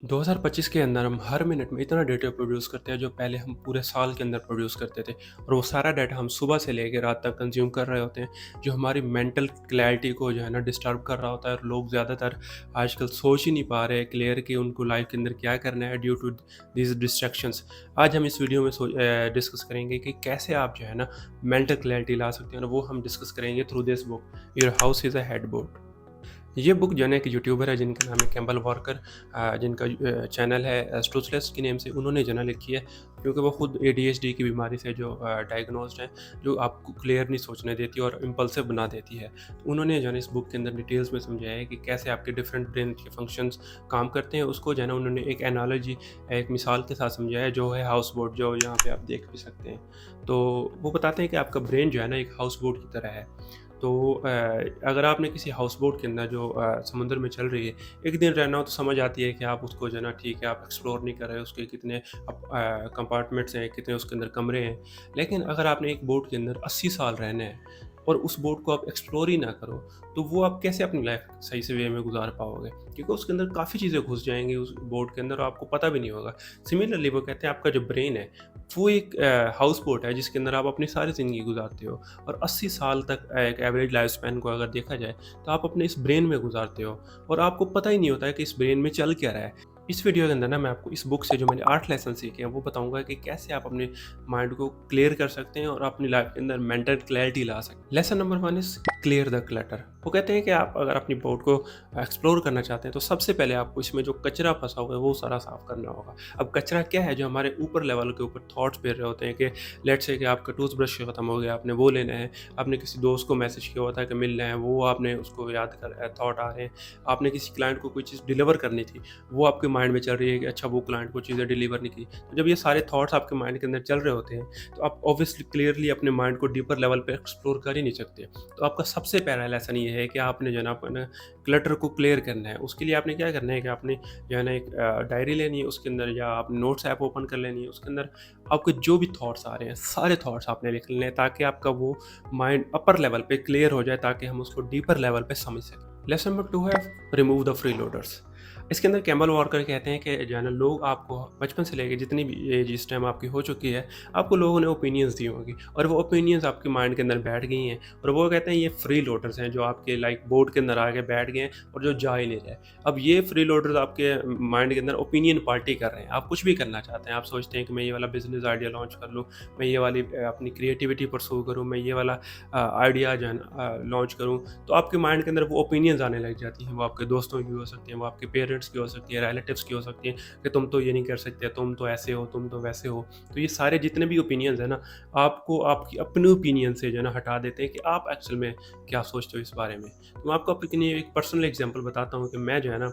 2025 के अंदर हम हर मिनट में इतना डेटा प्रोड्यूस करते हैं जो पहले हम पूरे साल के अंदर प्रोड्यूस करते थे। और वो सारा डाटा हम सुबह से लेकर रात तक कंज्यूम कर रहे होते हैं, जो हमारी मेंटल क्लैरिटी को जो है ना डिस्टर्ब कर रहा होता है। और लोग ज़्यादातर आजकल सोच ही नहीं पा रहे क्लियर कि उनको लाइफ के अंदर क्या करना है ड्यू टू दिस डिस्ट्रैक्शंस। आज हम इस वीडियो में डिस्कस करेंगे कि कैसे आप जो है ना मेंटल क्लैरिटी ला सकते हैं, और वो हम डिस्कस करेंगे through this book, your house is a head board. ये बुक जो है ना एक यूट्यूबर है जिनका नाम है कैम्बल वॉकर, जिनका चैनल है टूथलेस की नेम से। उन्होंने जो है ना लिखी है, क्योंकि वो खुद एडीएचडी की बीमारी से जो डायग्नोस्ड है, जो आपको क्लियर नहीं सोचने देती और इम्पल्सिव बना देती है। तो उन्होंने जो है ना इस बुक के अंदर डिटेल्स में समझाया है कि कैसे आपके डिफरेंट ब्रेन के फंक्शंस काम करते हैं। उसको जो है ना उन्होंने एक एनालॉजी, एक मिसाल के साथ समझाया है, जो है हाउस बोट, जो यहाँ पे आप देख भी सकते हैं। तो वो बताते हैं कि आपका ब्रेन जो है ना एक हाउस बोट की तरह है। तो अगर आपने किसी हाउस बोट के अंदर जो समुद्र में चल रही है, एक दिन रहना हो, तो समझ आती है कि आप उसको जो है ना, ठीक है, आप एक्सप्लोर नहीं कर रहे, उसके कितने कंपार्टमेंट्स हैं, कितने उसके अंदर कमरे हैं। लेकिन अगर आपने एक बोट के अंदर 80 साल रहना है और उस बोट को आप एक्सप्लोर ही ना करो, तो वो आप कैसे अपनी लाइफ सही से वे में गुजार पाओगे? क्योंकि उसके अंदर काफ़ी चीज़ें घुस जाएंगी उस बोट के अंदर और आपको पता भी नहीं होगा। सिमिलरली वो कहते हैं आपका जो ब्रेन है, वो एक हाउस बोट है जिसके अंदर आप अपनी सारी ज़िंदगी गुजारते हो। और 80 साल तक एक एवरेज लाइफ स्पैन को अगर देखा जाए, तो आप अपने इस ब्रेन में गुजारते हो और आपको पता ही नहीं होता है कि इस ब्रेन में चल क्या रहा है। इस वीडियो के अंदर ना मैं आपको इस बुक से जो मैंने 8 लेसन सीखे हैं वो बताऊंगा कि कैसे आप अपने माइंड को क्लियर कर सकते हैं और अपनी लाइफ के अंदर मेंटल क्लैरिटी ला सकते हैं। Lesson number 1 is clear the clutter. वो कहते हैं कि आप अगर अपनी बोर्ड को एक्सप्लोर करना चाहते हैं, तो सबसे पहले आपको इसमें जो कचरा फंसा हुआ है वो सारा साफ करना होगा। अब कचरा क्या है? जो हमारे ऊपर लेवल के ऊपर थॉट्स फिर रहे होते हैं कि लेट्स से कि आपका टूथब्रश खत्म हो गया, आपने वो लेना है, आपने किसी दोस्त को मैसेज किया हुआ था कि मिलना है, वो आपने उसको याद कर थॉट आ रहे हैं, आपने किसी क्लाइंट को कोई चीज़ डिलीवर करनी थी, वो आपके माइंड में चल रही है कि अच्छा वो क्लाइंट को चीज़ें डिलीवर नहीं की। तो जब ये सारे थॉट्स आपके माइंड के अंदर चल रहे होते हैं, तो आप ऑब्वियसली क्लियरली अपने माइंड को डीपर लेवल पे एक्सप्लोर कर ही नहीं सकते। तो आपका सबसे पहला लेसन ये है कि आपने जो है ना अपना क्लटर को क्लियर करना है। उसके लिए आपने क्या करना है कि आपने जो है ना एक डायरी लेनी है, उसके अंदर या आप नोट्स ऐप ओपन कर लेनी है, उसके अंदर आपके जो भी थॉट्स आ रहे हैं सारे थॉट्स आपने लिख लेने हैं, ताकि आपका वो माइंड अपर लेवल पे क्लियर हो जाए, ताकि हम उसको डीपर लेवल पे समझ सकें। लेसन नंबर 2 है रिमूव द फ्री लोडर्स। इसके अंदर कैम्बल वॉकर कहते हैं कि जो है ना लोग आपको बचपन से लेके जितनी भी एज इस टाइम आपकी हो चुकी है, आपको लोगों ने ओपिनियंस दी होंगी और वो ओपिनियंस आपके माइंड के अंदर बैठ गई हैं। और वो कहते हैं ये फ्री लोडर्स हैं जो आपके लाइक बोर्ड के अंदर आके बैठ गए हैं और जो जा ही नहीं रहे। अब ये फ्री लोडर्स आपके माइंड के अंदर ओपिनियन पार्टी कर रहे हैं। आप कुछ भी करना चाहते हैं, आप सोचते हैं कि मैं ये वाला बिजनेस आइडिया लॉन्च कर लूँ, मैं ये वाली अपनी क्रिएटिविटी परसू करूँ, मैं ये वाला आइडिया जो है लॉन्च करूँ, तो आपके माइंड के अंदर वो ओपिनियंस आने लग जाती हैं। वो आपके दोस्तों की हो सकती हैं, वो आपके पेरेंट्स की हो सकती है, रिलेटिव्स की हो सकती हैं कि तुम तो ये नहीं कर सकते, तुम तो ऐसे हो, तुम तो वैसे हो। तो ये सारे जितने भी ओपिनियंस हैं ना, आपको आपकी अपने ओपिनियन से जो है ना हटा देते हैं कि आप एक्चुअल में क्या सोचते हो इस बारे में। तो मैं आपको अपनी एक पर्सनल एग्जांपल बताता हूँ कि मैं जो है ना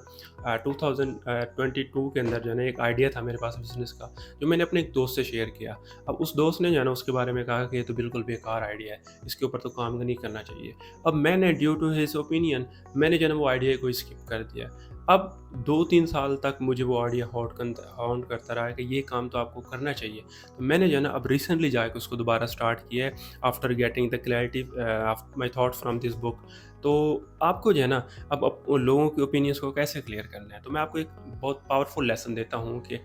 2022 के अंदर जो है ना एक आइडिया था मेरे पास बिज़नेस का, जो मैंने अपने एक दोस्त से शेयर किया। अब उस दोस्त ने जो है ना उसके बारे में कहा कि ये तो बिल्कुल बेकार आइडिया है, इसके ऊपर तो काम नहीं करना चाहिए। अब मैंने ड्यू टू हिज ओपिनियन मैंने जो है ना वो आइडिया को स्किप कर दिया। अब 2-3 साल तक मुझे वो आइडिया हॉन्ट करता रहा कि ये काम तो आपको करना चाहिए। तो मैंने जो है ना अब रिसेंटली जाके उसको दोबारा स्टार्ट किया है after getting the clarity of my thoughts from this book. तो आपको जो है ना अब लोगों के ओपिनियंस को कैसे क्लियर करना है, तो मैं आपको एक बहुत पावरफुल लेसन देता हूँ कि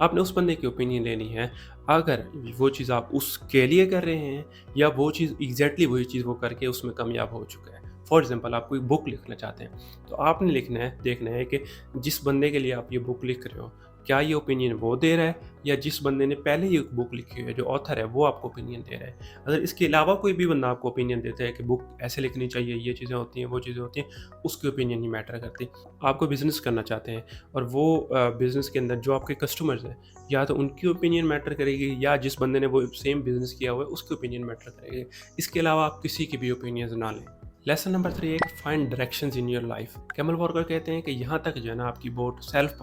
आपने उस बंदे की ओपिनियन लेनी है। अगर वो चीज़ आप उसके लिए कर रहे हैं या वो चीज़ एग्जैक्टली वही चीज़ वो करके उसमें कामयाब हो चुका है। फॉर एग्जांपल आप कोई बुक लिखना चाहते हैं, तो आपने लिखना है, देखना है कि जिस बंदे के लिए आप ये बुक लिख रहे हो, क्या ये ओपिनियन वो दे रहा है या जिस बंदे ने पहले ये बुक लिखी है, जो ऑथर है, वो आपको ओपिनियन दे रहा है। अगर इसके अलावा कोई भी बंदा आपको ओपिनियन देता है कि बुक ऐसे लिखनी चाहिए, ये चीज़ें होती हैं, वो चीज़ें होती हैं, उसकी ओपिनियन नहीं मैटर करती। आपको बिज़नेस करना चाहते हैं और वो बिज़नेस के अंदर जो आपके कस्टमर्स हैं, या तो उनकी ओपिनियन मैटर करेगी या जिस बंदे ने वो सेम बिज़नेस किया हुआ है उसकी ओपिनियन मैटर करेगी। इसके अलावा आप किसी की भी ओपिनियंस ना लें। लेसन नंबर 3 है find directions in your life. Camel walker कहते हैं कि यहाँ तक जो है ना आपकी बोट सेल्फ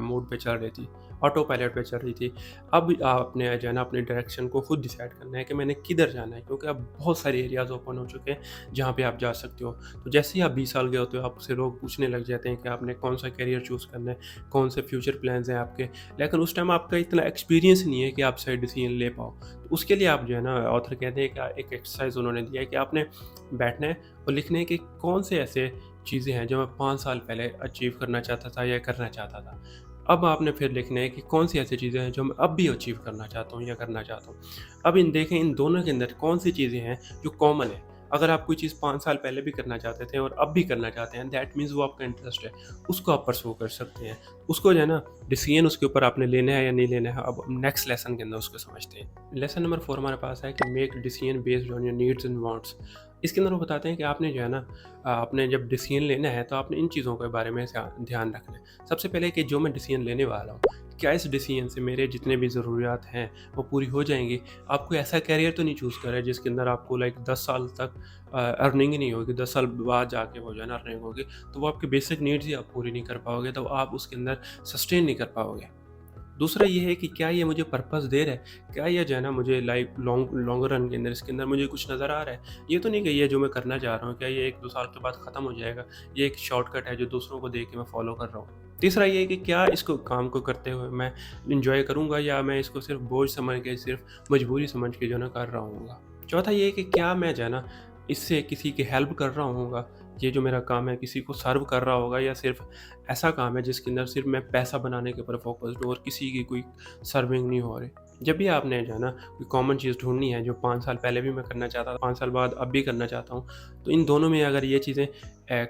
मोड पे चल रही थी, ऑटो पायलट पे चल रही थी। अब आपने जो है ना अपनी डायरेक्शन को खुद डिसाइड करना है कि मैंने किधर जाना है, क्योंकि अब बहुत सारे एरियाज़ ओपन हो चुके हैं जहाँ पे आप जा सकते हो। तो जैसे ही आप 20 साल के होते हो, आपसे लोग पूछने लग जाते हैं कि आपने कौन सा करियर चूज़ करना है, कौन से फ्यूचर प्लान्स हैं आपके। लेकिन उस टाइम आपका इतना एक्सपीरियंस नहीं है कि आप सही डिसीजन ले पाओ। तो उसके लिए आप जो है ना, ऑथर कहते हैं कि एक एक्सरसाइज उन्होंने दिया है कि आपने बैठना है और लिखना है कि कौन से ऐसे चीज़ें हैं जो मैं 5 साल पहले अचीव करना चाहता था या करना चाहता था। अब आपने फिर लिखना है कि कौन-सी ऐसी चीज़ें हैं जो मैं अब भी अचीव करना चाहता हूँ या करना चाहता हूँ। अब इन देखें इन दोनों के अंदर कौन-सी चीज़ें हैं जो कॉमन है। अगर आप कोई चीज़ 5 साल पहले भी करना चाहते थे और अब भी करना चाहते हैं, दैट मीन्स वो आपका इंटरेस्ट है, उसको आप परस्यू कर सकते हैं। उसको जो है ना डिसीज़न उसके ऊपर आपने लेना है या नहीं लेना है, अब नेक्स्ट लेसन के अंदर उसको समझते हैं। लेसन नंबर 4 हमारे पास है कि make decision based on your needs and wants. इसके अंदर वो बताते हैं कि आपने जो है ना आपने जब डिसीज़न लेना है तो आपने इन चीज़ों के बारे में ध्यान रखना है। सबसे पहले कि जो मैं डिसीज़न लेने वाला हूँ, क्या इस डिसीज़न से मेरे जितने भी ज़रूरियात हैं वो पूरी हो जाएँगी? आप कोई ऐसा करियर तो नहीं चूज़ कर रहे जिसके अंदर आपको लाइक 10 साल तक अर्निंग ही नहीं होगी, 10 साल बाद जाके वो जो है ना अर्निंग होगी, तो वो आपकी बेसिक नीड्स ही आप पूरी नहीं कर पाओगे, तो आप उसके अंदर सस्टेन नहीं कर पाओगे। दूसरा ये है कि क्या ये मुझे पर्पस दे रहा है? क्या ये जो है ना मुझे लाइफ लॉन्गर रन के अंदर इसके अंदर मुझे कुछ नज़र आ रहा है? ये तो नहीं कि ये जो मैं करना चाह रहा हूँ, क्या ये 1-2 साल के बाद ख़त्म हो जाएगा? ये एक शॉर्टकट है जो दूसरों को देख के मैं फ़ॉलो कर रहा हूँ। तीसरा ये है कि क्या इसको काम को करते हुए मैं एन्जॉय करूँगा या मैं इसको सिर्फ़ बोझ समझ के, सिर्फ़ मजबूरी समझ के जो है ना कर रहा हूँगा। चौथा ये है कि क्या मैं जो है ना इससे किसी की हेल्प कर रहा हूँगा? ये जो मेरा काम है किसी को सर्व कर रहा होगा या सिर्फ़ ऐसा काम है जिसके अंदर सिर्फ़ मैं पैसा बनाने के ऊपर फ़ोकस्ड हूँ और किसी की कोई सर्विंग नहीं हो रही। जब भी आपने जो है ना कोई कॉमन चीज़ ढूँढनी है जो 5 साल पहले भी मैं करना चाहता था, 5 साल बाद अब भी करना चाहता हूँ, तो इन दोनों में अगर ये चीज़ें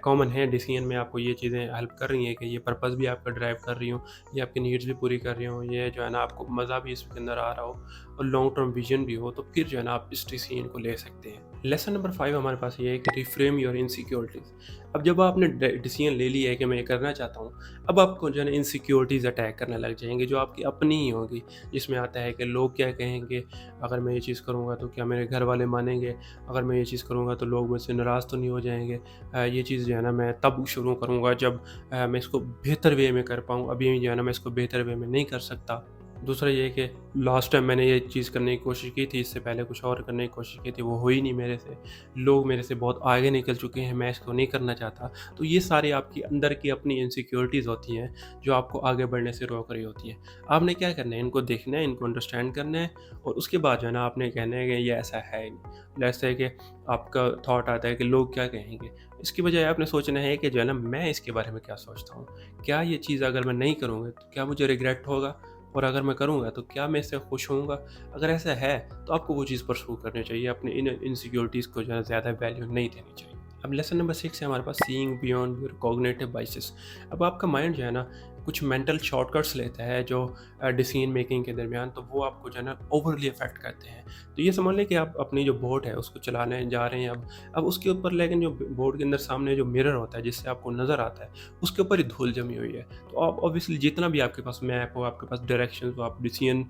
कॉमन हैं डिसीज़न में आपको ये चीज़ें हेल्प कर रही हैं कि ये पर्पस भी आपका ड्राइव कर रही हों, ये आपकी नीड्स भी पूरी कर रही हों, ये जो है ना आपको मज़ा भी इसके अंदर आ रहा हो और लॉन्ग टर्म विज़न भी हो, तो फिर जो है ना आप इस डिसीज़न को ले सकते हैं। लेसन नंबर 5 हमारे पास ये है कि रिफ्रेम योर इनसिक्योरिटीज़। अब जब आपने डिसीजन ले लिया है कि मैं ये करना चाहता हूँ, अब आपको जो है ना इनसिक्योरिटीज़ अटैक करने लग जाएँगी जो आपकी अपनी ही होंगी। जिसमें आता है कि लोग क्या कहेंगे, अगर मैं ये चीज़ करूँगा तो क्या मेरे घर वाले मानेंगे? अगर मैं ये चीज़ करूँगा तो लोग मुझसे नाराज़ तो नहीं हो जाएँगे? ये चीज़ जो है ना मैं तब शुरू करूँगा जब मैं इसको बेहतर वे में कर पाऊँ। अभी जो है ना मैं इसको बेहतर वे में नहीं कर सकता। दूसरा ये है कि लास्ट टाइम मैंने ये चीज़ करने की कोशिश की थी, इससे पहले कुछ और करने की कोशिश की थी, वो हुई नहीं मेरे से। लोग मेरे से बहुत आगे निकल चुके हैं, मैं इसको नहीं करना चाहता। तो ये सारी आपकी अंदर की अपनी इनसिक्योरिटीज़ होती हैं, जो आपको आगे बढ़ने से रोक रही होती हैं। आपने क्या करना है, इनको देखना है, इनको अंडरस्टैंड करना है और उसके बाद जो है ना आपने कहना है कि ये ऐसा है ही नहीं। जैसे है कि आपका थॉट आता है कि लोग क्या कहेंगे? इसकी बजाय आपने सोचना है कि जो है ना मैं इसके बारे में क्या सोचता हूँ? क्या ये चीज़ अगर मैं नहीं करूँगा तो क्या मुझे रिग्रेट होगा? और अगर मैं करूँगा तो क्या मैं इससे खुश होऊँगा? अगर ऐसा है तो आपको वो चीज़ परस्यू करनी चाहिए, अपनी इन इनसिक्योरिटीज़ को जो है ज़्यादा वैल्यू नहीं देनी चाहिए। अब लेसन नंबर 6 है हमारे पास seeing beyond your cognitive biases. अब आपका माइंड जो है ना कुछ मेंटल शॉर्टकट्स लेता है जो डिसीजन मेकिंग के दरमियान, तो वो आपको जो है ना ओवरली अफेक्ट करते हैं। तो ये समझ लें कि आप अपनी जो बोट है उसको चलाने जा रहे हैं अब उसके ऊपर लेकिन जो बोट के अंदर सामने जो मिरर होता है जिससे आपको नज़र आता है, उसके ऊपर ही धूल जमी हुई है। तो आप ऑब्वियसली जितना भी आपके पास मैप हो, आपके पास डायरेक्शंस हो, आप डिसीजन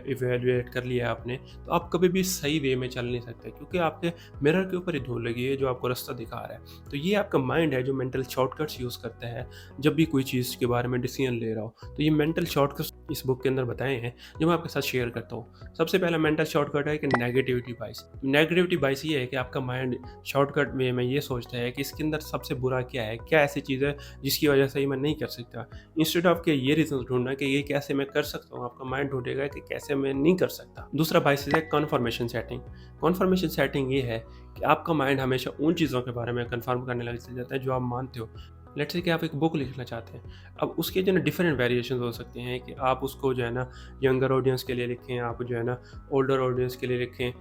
इवैल्यूएट कर लिया आपने, तो आप कभी भी सही वे में चल नहीं सकते क्योंकि आपके मिरर के ऊपर ही धूल लगी है जो आपको रास्ता दिखा रहा है। तो ये आपका माइंड है जो मेंटल शॉर्टकट्स यूज़ करता है जब भी कोई चीज़ के बारे में डिसीजन ले रहा हो। तो ये मेंटल शॉर्टकट्स इस बुक के अंदर बताए हैं जो मैं आपके साथ शेयर करता हूँ। सबसे पहला मेंटल शॉर्टकट है कि नेगेटिविटी बायस। नेगेटिविटी बायस ये है कि आपका माइंड शॉर्टकट वे में ये सोचता है कि इसके अंदर सबसे बुरा क्या है? क्या ऐसी चीज़ है जिसकी वजह से ये मैं नहीं कर सकता? इंस्टेड ऑफ के ये रीज़न्स ढूँढना कि ये कैसे मैं कर सकता हूँ, आपका माइंड ढूँढेगा कि कैसे मैं नहीं कर सकता। दूसरा बायस है कन्फर्मेशन सेटिंग। कन्फर्मेशन सेटिंग ये है कि आपका माइंड हमेशा उन चीज़ों के बारे में कन्फर्म करने लग जाता है जो आप मानते हो। लेट्स से कि आप एक बुक लिखना चाहते हैं। अब उसके जो है ना डिफरेंट वेरिएशंस हो सकते हैं कि आप उसको जो है ना यंगर ऑडियंस के लिए लिखें, आप जो है ना ओल्डर ऑडियंस के लिए लिखें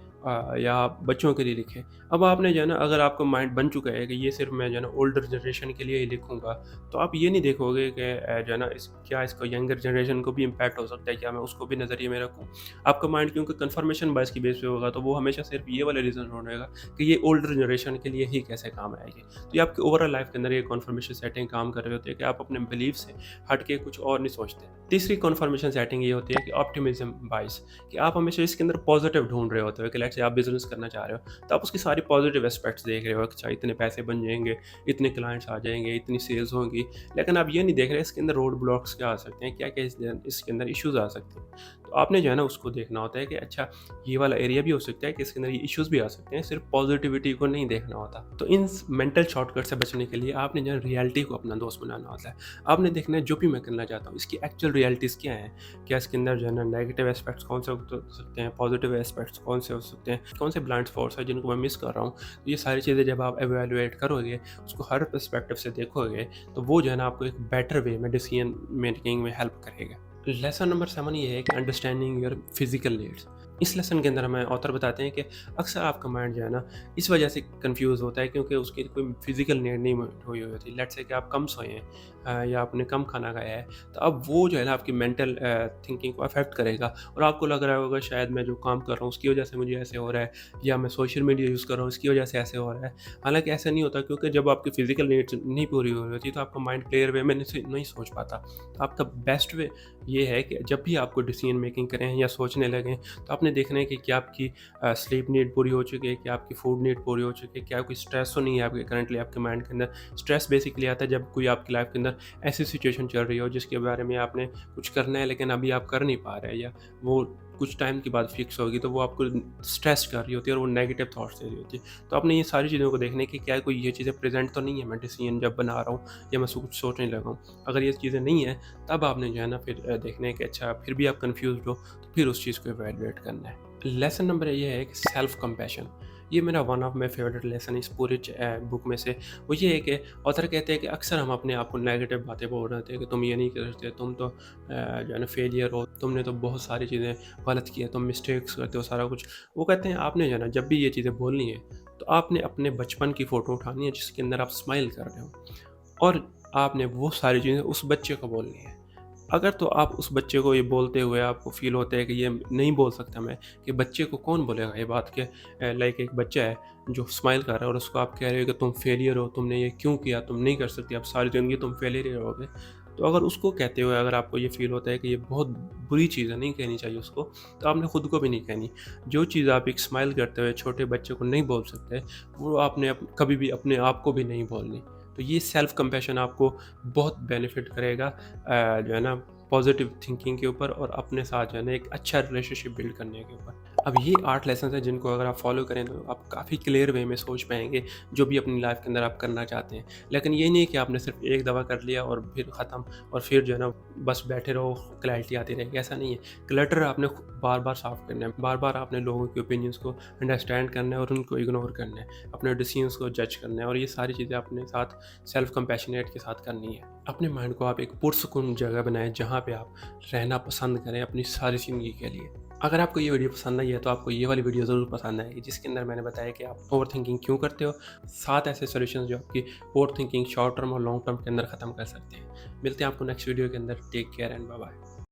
या आप बच्चों के लिए लिखें। अब आपने जो है ना अगर आपका माइंड बन चुका है कि ये सिर्फ़ मैं जो है ना ओल्डर जनरेशन के लिए ही लिखूँगा, तो आप ये नहीं देखोगे कि जो है ना क्या इसको यंगर जनरेशन को भी इम्पैक्ट हो सकता है, क्या मैं उसको भी नज़रिए में रखूँ? आपका माइंड क्योंकि कन्फर्मेशन बायस की बेस पे होगा, तो वो हमेशा सिर्फ़ ये वाले रीज़न ढूँढेगा कि ये ओल्डर जनरेशन के लिए ही कैसे काम आएगी। तो ये आपकी ओवरऑल लाइफ़ के अंदर ये कन्फर्मेशन सेटिंग काम कर रही होती है कि आप अपने बिलीफ से हट के कुछ और नहीं सोचते। तीसरी कन्फर्मेशन सेटिंग ये होती है कि ऑप्टिमिज्म बायस, कि आप हमेशा इसके अंदर पॉजिटिव ढूँढ रहे होते हो कि लेट्स से आप बिज़नेस करना चाह रहे हो, तो आप उसकी सारी पॉजिटिव एस्पेक्ट्स देख रहे हो कि अच्छा इतने पैसे बन जाएँगे, इतने क्लाइंट्स आ जाएँगे, इतनी सेल्स होंगी। लेकिन आप ये नहीं देख रहे इसके अंदर रोड ब्लॉक्स क्या आ सकते हैं, क्या-क्या इसके अंदर इश्यूज़ आ सकते हैं। तो आपने जो है ना उसको देखना होता है कि अच्छा ये वाला एरिया भी हो सकता है कि इसके अंदर ये इश्यूज़ भी आ सकते हैं, सिर्फ पॉजिटिविटी को नहीं देखना होता। तो इन मेंटल शॉर्टकट से बचने के लिए आपने जो है रियलिटी को अपना दोस्त बनाना होता है। आपने देखना है जो भी मैं करना चाहता हूँ इसकी एक्चुअल रियलिटीज़ क्या हैं? क्या इसके अंदर जो है ना नेगेटिव एस्पेक्ट्स कौन से हो सकते हैं, पॉजिटिव एस्पेक्ट्स कौन से हो सकते सकते हैं, कौन से ब्लाइंड स्पॉट्स हैं जिनको मैं मिस कर रहा हूँ। तो ये सारी चीज़ें जब आप एवेलुएट करोगे, उसको हर पर्सपेक्टिव से देखोगे, तो वो जो है ना आपको एक बेटर वे में डिसीजन मेकिंग में हेल्प करेगा। लेसन नंबर 7 ये है कि अंडरस्टैंडिंग योर फिजिकल नीड्स। इस लेसन के अंदर हमें ऑथर बताते हैं कि अक्सर आपका माइंड जो है ना इस वजह से कंफ्यूज होता है क्योंकि उसकी कोई फिजिकल नीड नहीं हुई होती। लेट्स से कि आप कम सोए हैं या आपने कम खाना खाया है, तो अब वो जो है ना आपकी मेंटल थिंकिंग को अफेक्ट करेगा और आपको लग रहा होगा शायद मैं जो काम कर रहा हूँ उसकी वजह से मुझे ऐसे हो रहा है, या मैं सोशल मीडिया यूज़ कर रहा हूँ इसकी वजह से ऐसे हो रहा है। हालांकि ऐसा नहीं होता, क्योंकि जब आपकी फिजिकल नीड्स नहीं पूरी हुई होती तो आपका माइंड क्लियर वे में नहीं सोच पाता। तो आपका बेस्ट वे ये है कि जब भी आपको डिसीजन मेकिंग करें या सोचने लगें, तो आपने देखना है कि क्या आपकी स्लीप नीड पूरी हो चुकी है, क्या आपकी फूड नीड पूरी हो चुकी है, क्या कोई स्ट्रेस तो नहीं है आपके करंटली आपके माइंड के अंदर। स्ट्रेस बेसिकली आता है जब कोई आपकी लाइफ के अंदर ऐसी सिचुएशन चल रही हो जिसके बारे में आपने कुछ करना है लेकिन अभी आप कर नहीं पा रहे हैं, या वो कुछ टाइम के बाद फिक्स होगी, तो वो आपको स्ट्रेस कर रही होती है और वो नेगेटिव थॉट्स दे रही होती है। तो आपने ये सारी चीज़ों को देखने की क्या कोई ये चीज़ें प्रेजेंट तो नहीं है मैं डिसीजन जब बना रहा हूँ या मैं कुछ सोचने लगा हूँ। अगर ये चीज़ें नहीं है, तब आपने जो है ना फिर देखने कि अच्छा फिर भी आप कंफ्यूज हो, तो फिर उस चीज़ को इवैल्यूएट करना है। लेसन नंबर ये है कि सेल्फ कंपैशन। ये मेरा one of my favourite lesson इस पूरे बुक में से। वो ये है कि ऑथर कहते हैं कि अक्सर हम अपने आप को नेगेटिव बातें बोल रहे थे कि तुम ये नहीं कर सकते, तुम तो जो है ना फेलियर हो, तुमने तो बहुत सारी चीज़ें गलत की है, तुम मिस्टेक्स करते हो सारा कुछ। वो कहते हैं आपने जो है ना जब भी ये चीज़ें बोलनी है, तो आपने अपने बचपन की फ़ोटो उठानी है जिसके अंदर आप स्माइल कर रहे हो, और आपने वो सारी चीज़ें उस बच्चे को बोलनी है। अगर तो आप उस बच्चे को ये बोलते हुए आपको फ़ील होता है कि ये नहीं बोल सकता मैं, कि बच्चे को कौन बोलेगा ये बात कि लाइक एक बच्चा है जो स्माइल कर रहा है और उसको आप कह रहे हो कि तुम फेलियर हो, तुमने ये क्यों किया, तुम नहीं कर सकती, अब सारी ज़िंदगी तुम फेलियर ही रहोगे। तो अगर उसको कहते हुए अगर आपको ये फ़ील होता है कि ये बहुत बुरी चीज़ है, नहीं कहनी चाहिए उसको, तो आपने खुद को भी नहीं कहनी। जो चीज़ आप एक स्माइल करते हुए छोटे बच्चे को नहीं बोल सकते, वो आपने कभी भी अपने आप को भी नहीं बोलनी। तो ये सेल्फ कंपैशन आपको बहुत बेनिफिट करेगा जो है ना पॉजिटिव थिंकिंग के ऊपर और अपने साथ जो है ना एक अच्छा रिलेशनशिप बिल्ड करने के ऊपर। अब ये 8 लेसन हैं जिनको अगर आप फॉलो करें तो आप काफ़ी क्लियर वे में सोच पाएंगे जो भी अपनी लाइफ के अंदर आप करना चाहते हैं। लेकिन ये नहीं कि आपने सिर्फ एक दफ़ा कर लिया और फिर ख़त्म, और फिर जो है ना बस बैठे रहो क्लैरिटी आती रहेगी, ऐसा नहीं है। क्लटर आपने बार बार साफ करना है, बार बार आपने लोगों के ओपिनियंस को अंडरस्टैंड करना है और उनको इग्नोर करना है, अपने डिसीजंस को जज करना है, और ये सारी चीज़ें अपने साथ सेल्फ कंपैशनेट के साथ करनी है। अपने माइंड को आप एक पुरसुकून जगह बनाएं जहाँ पे आप रहना पसंद करें अपनी सारी ज़िंदगी के लिए। अगर आपको ये वीडियो पसंद आई है तो आपको ये वाली वीडियो ज़रूर पसंद आएगी जिसके अंदर मैंने बताया कि आप ओवर थिंकिंग क्यों करते हो, 7 ऐसे सॉल्यूशंस जो आपकी ओवर थिंकिंग शॉर्ट टर्म और लॉन्ग टर्म के अंदर ख़त्म कर सकते हैं। मिलते हैं आपको नेक्स्ट वीडियो के अंदर। Take care and bye bye.